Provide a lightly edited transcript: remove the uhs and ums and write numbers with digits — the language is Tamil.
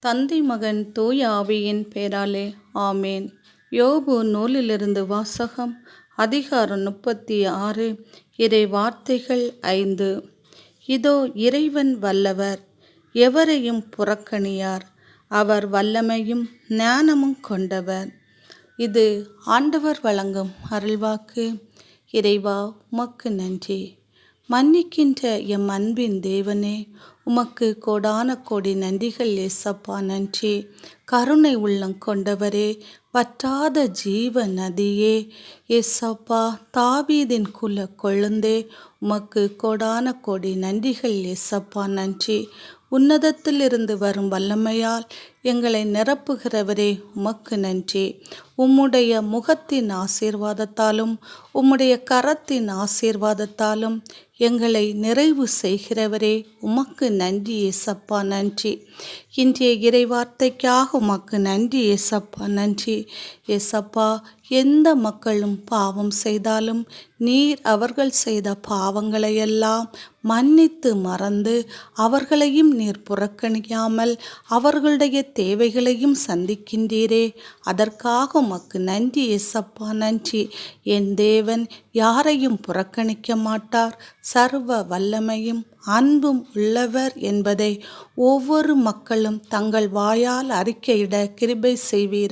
தந்தை மகன் தூய ஆவியின் பெயராலே ஆமேன். யோபு நூலிலிருந்து வாசகம். அதிகாரம் 36. இறை வார்த்தைகள் 5. இதோ இறைவன் வல்லவர், எவரையும் புறக்கணியார். அவர் வல்லமையும் ஞானமும் கொண்டவர். இது ஆண்டவர் வழங்கும் அருள்வாக்கு. இறைவா, உமக்கு நன்றி. மன்னிக்கின்ற எம் அன்பின் தேவனே, உமக்கு கோடான கோடி நன்றிகள் ஏசப்பா. நன்றி. கருணை உள்ளம் கொண்டவரே, வற்றாத ஜீவ நதியே, ஏசப்பா, தாவீதின் குல கொழுந்தே, உமக்கு கோடான கோடி நன்றிகள் ஏசப்பா. நன்றி. உன்னதத்திலிருந்து வரும் வல்லமையால் எங்களை நிரப்புகிறவரே, உமக்கு நன்றி. உம்முடைய முகத்தின் ஆசீர்வாதத்தாலும் உம்முடைய கரத்தின் ஆசீர்வாதத்தாலும் எங்களை நிறைவு செய்கிறவரே, உமக்கு நன்றி ஏசப்பா. நன்றி. இன்றைய இறை வார்த்தைக்காக உமக்கு நன்றி ஏசப்பா. நன்றி ஏசப்பா. எந்த மக்களும் பாவம் செய்தாலும் நீர் அவர்கள் செய்த பாவங்களையெல்லாம் மன்னித்து மறந்து அவர்களையும் நீர் புறக்கணிக்காமல் அவர்களுடைய தேவைகளையும் சந்திக்கின்றீரே, அதற்காக உமக்கு நன்றி ஏசப்பா. நன்றி. என் தேவன் யாரையும் புறக்கணிக்க மாட்டார், சர்வ வல்லமையும் அன்பும் உள்ளவர் என்பதை ஒவ்வொரு மக்களும் தங்கள் வாயால் அறிக்கையிட கிருபை செய்வீர்.